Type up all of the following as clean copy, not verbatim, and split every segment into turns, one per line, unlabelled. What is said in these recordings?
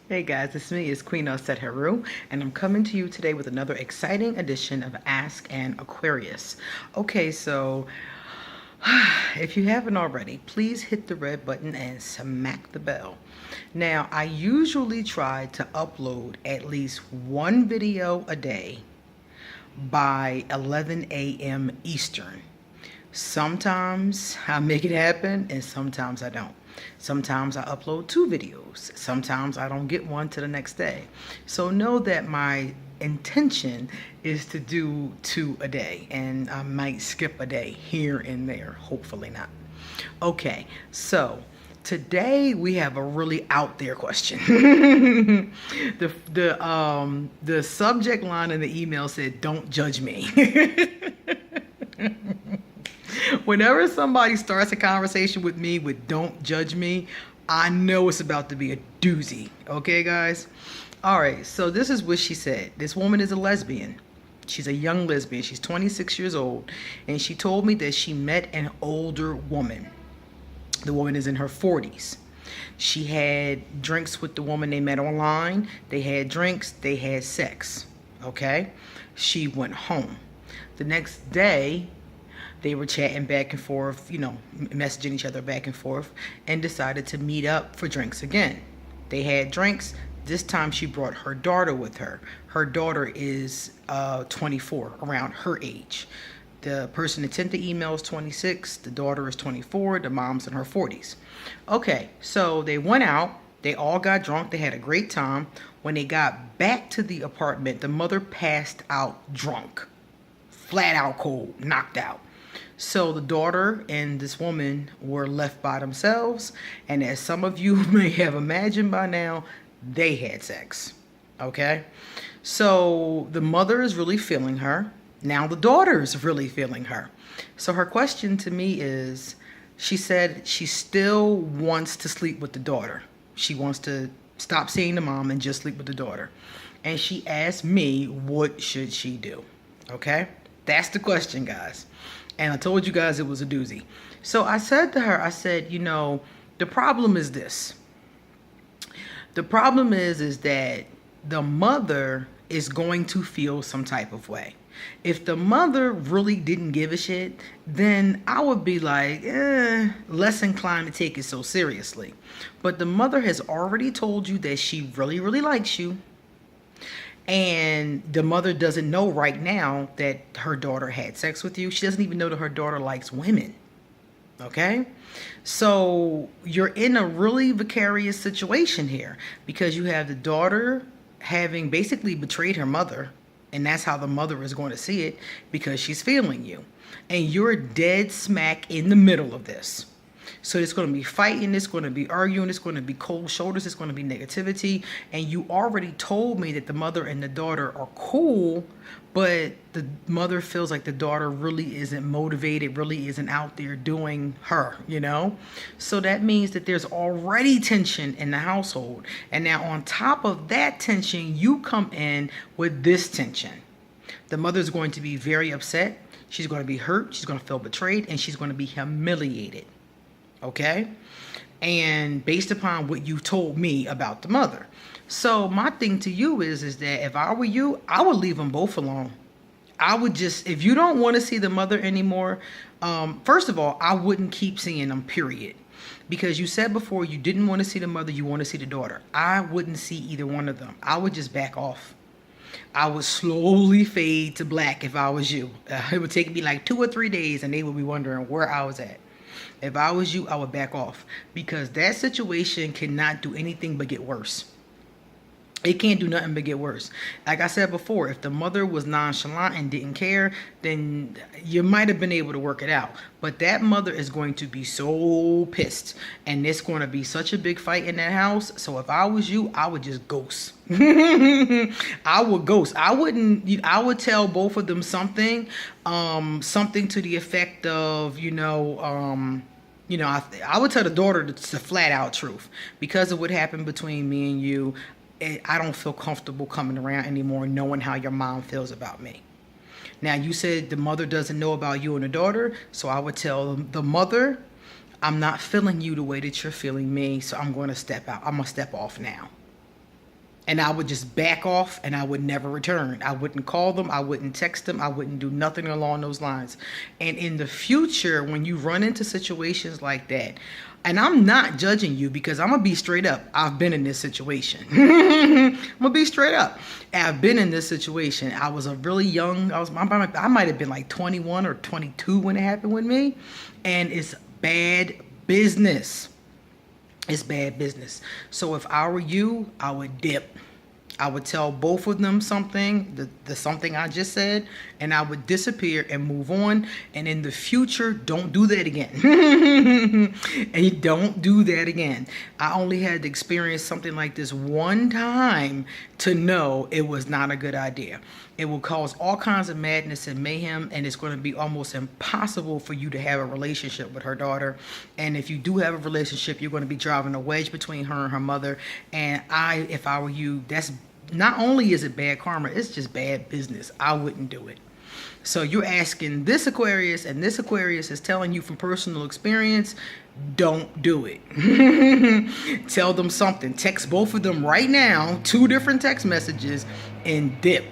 Hey guys, it's me, it's Queen Set Heru, and I'm coming to you today with another exciting edition of Ask An Aquarius. Okay, so if you haven't already, please hit the red button and smack the bell. Now, I usually try to upload at least one video a day by 11 a.m. Eastern. Sometimes I make it happen and sometimes I don't. Sometimes I upload 2 videos. Sometimes I don't get one to the next day. So know that my intention is to do 2 a day, and I might skip a day here and there. Hopefully not. Okay, so today we have a really out there question. The subject line in the email said, "Don't judge me." Whenever somebody starts a conversation with me with "don't judge me," I know it's about to be a doozy. Okay, guys? All right, so this is what she said. This woman is a lesbian. She's a young lesbian. She's 26 years old. And she told me that she met an older woman. The woman is in her 40s. She had drinks with the woman they met online. They had drinks. They had sex. Okay? She went home. The next day, they were chatting back and forth, messaging each other back and forth, and decided to meet up for drinks again. They had drinks. This time she brought her daughter with her. Her daughter is 24, around her age. The person that sent the email is 26. The daughter is 24. The mom's in her 40s. Okay, so they went out. They all got drunk. They had a great time. When they got back to the apartment, the mother passed out drunk. Flat out cold, knocked out. So the daughter and this woman were left by themselves, and as some of you may have imagined by now, they had sex. Okay? So the mother is really feeling her. Now the daughter is really feeling her. So her question to me is, she said she still wants to sleep with the daughter. She wants to stop seeing the mom and just sleep with the daughter. And she asked me, what should she do? Okay? That's the question, guys. And I told you guys it was a doozy. So I said to her, I said, the problem is this. The problem is that the mother is going to feel some type of way. If the mother really didn't give a shit, then I would be like, less inclined to take it so seriously. But the mother has already told you that she really, really likes you. And the mother doesn't know right now that her daughter had sex with you. She doesn't even know that her daughter likes women. Okay? So you're in a really vicarious situation here, because you have the daughter having basically betrayed her mother. And that's how the mother is going to see it, because she's feeling you. And you're dead smack in the middle of this. So it's going to be fighting, it's going to be arguing, it's going to be cold shoulders, it's going to be negativity. And you already told me that the mother and the daughter are cool, but the mother feels like the daughter really isn't motivated, really isn't out there doing her, So that means that there's already tension in the household. And now on top of that tension, you come in with this tension. The mother's going to be very upset. She's going to be hurt. She's going to feel betrayed, and she's going to be humiliated. Okay? And based upon what you told me about the mother. So my thing to you is that if I were you, I would leave them both alone. I would just, if you don't want to see the mother anymore, first of all, I wouldn't keep seeing them, period. Because you said before you didn't want to see the mother, you want to see the daughter. I wouldn't see either one of them. I would just back off. I would slowly fade to black if I was you. It would take me like 2 or 3 days, and they would be wondering where I was at. If I was you, I would back off, because that situation cannot do anything but get worse. It can't do nothing but get worse. Like I said before, if the mother was nonchalant and didn't care, then you might have been able to work it out. But that mother is going to be so pissed, and it's going to be such a big fight in that house. So if I was you, I would just ghost. I would ghost. I would tell both of them something, something to the effect of, I would tell the daughter the flat out truth. Because of what happened between me and you, I don't feel comfortable coming around anymore knowing how your mom feels about me. Now, you said the mother doesn't know about you and the daughter, so I would tell the mother, I'm not feeling you the way that you're feeling me, so I'm going to step out. I'm going to step off now. And I would just back off and I would never return. I wouldn't call them. I wouldn't text them. I wouldn't do nothing along those lines. And in the future, when you run into situations like that, and I'm not judging you because I'm going to be straight up. I've been in this situation. I'm going to be straight up. I've been in this situation. I was a really young, I might have been like 21 or 22 when it happened with me. And it's bad business. It's bad business. So if I were you, I would dip. I would tell both of them something, the something I just said, and I would disappear and move on. And in the future, don't do that again. And don't do that again. I only had to experience something like this one time to know it was not a good idea. It will cause all kinds of madness and mayhem, and it's going to be almost impossible for you to have a relationship with her daughter. And if you do have a relationship, you're going to be driving a wedge between her and her mother. And if I were you, that's not only is it bad karma, it's just bad business. I wouldn't do it. So you're asking this Aquarius, and this Aquarius is telling you from personal experience, don't do it. Tell them something. Text both of them right now, 2 different text messages, and dip.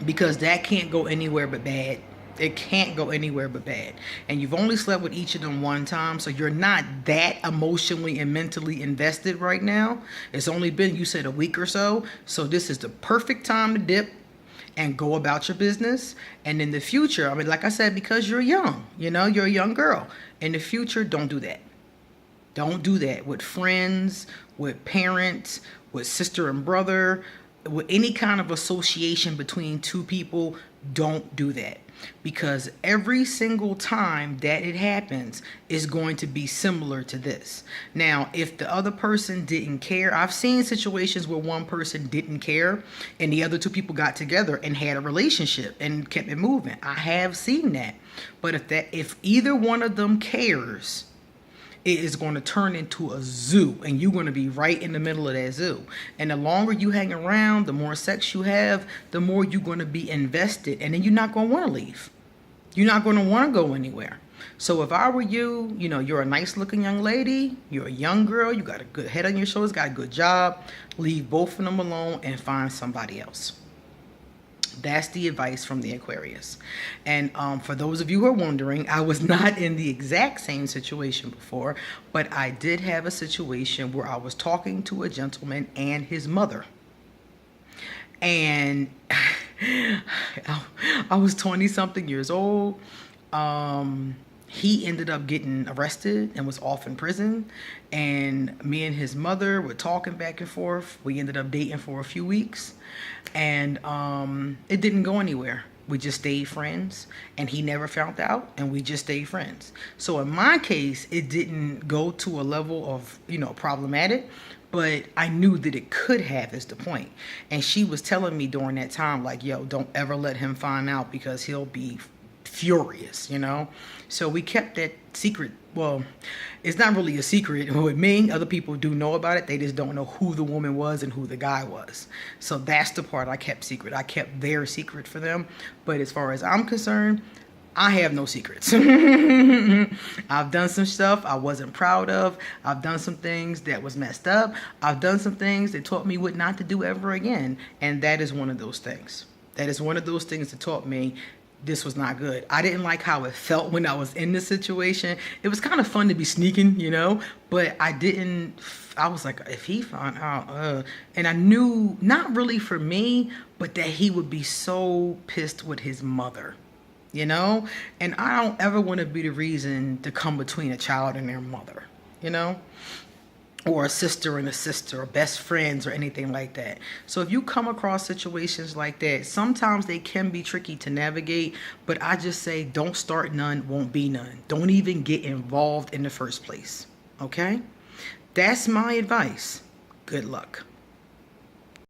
Because that can't go anywhere but bad. It can't go anywhere but bad. And you've only slept with each of them one time, so you're not that emotionally and mentally invested right now. It's only been, you said, a week or so. So this is the perfect time to dip and go about your business. And in the future, I mean, like I said, because you're young, you're a young girl. In the future, don't do that. Don't do that with friends, with parents, with sister and brother, with any kind of association between 2 people. Don't do that, because every single time that it happens is going to be similar to this. Now, if the other person didn't care, I've seen situations where one person didn't care and the other 2 people got together and had a relationship and kept it moving. I have seen that. But if either one of them cares, it is going to turn into a zoo, and you're going to be right in the middle of that zoo. And the longer you hang around, the more sex you have, the more you're going to be invested, and then you're not going to want to leave. You're not going to want to go anywhere. So if I were you, you're a nice looking young lady, you're a young girl, you got a good head on your shoulders, got a good job, leave both of them alone and find somebody else. That's the advice from the Aquarius. And for those of you who are wondering, I was not in the exact same situation before, but I did have a situation where I was talking to a gentleman and his mother. And I was 20-something years old. He ended up getting arrested and was off in prison. And me and his mother were talking back and forth. We ended up dating for a few weeks. And it didn't go anywhere. We just stayed friends. And he never found out. And we just stayed friends. So in my case, it didn't go to a level of, problematic. But I knew that it could have, is the point. And she was telling me during that time, like, yo, don't ever let him find out because he'll be furious, So we kept that secret. Well, it's not really a secret with me. Other people do know about it. They just don't know who the woman was and who the guy was. So that's the part I kept secret. I kept their secret for them. But as far as I'm concerned, I have no secrets. I've done some stuff I wasn't proud of. I've done some things that was messed up. I've done some things that taught me what not to do ever again. And that is one of those things. That is one of those things that taught me this was not good. I didn't like how it felt when I was in this situation. It was kind of fun to be sneaking, but I was like, if he found out, and I knew, not really for me, but that he would be so pissed with his mother, and I don't ever want to be the reason to come between a child and their mother, or a sister and a sister, or best friends, or anything like that. So if you come across situations like that, sometimes they can be tricky to navigate, but I just say don't start none, won't be none. Don't even get involved in the first place, okay? That's my advice. Good luck.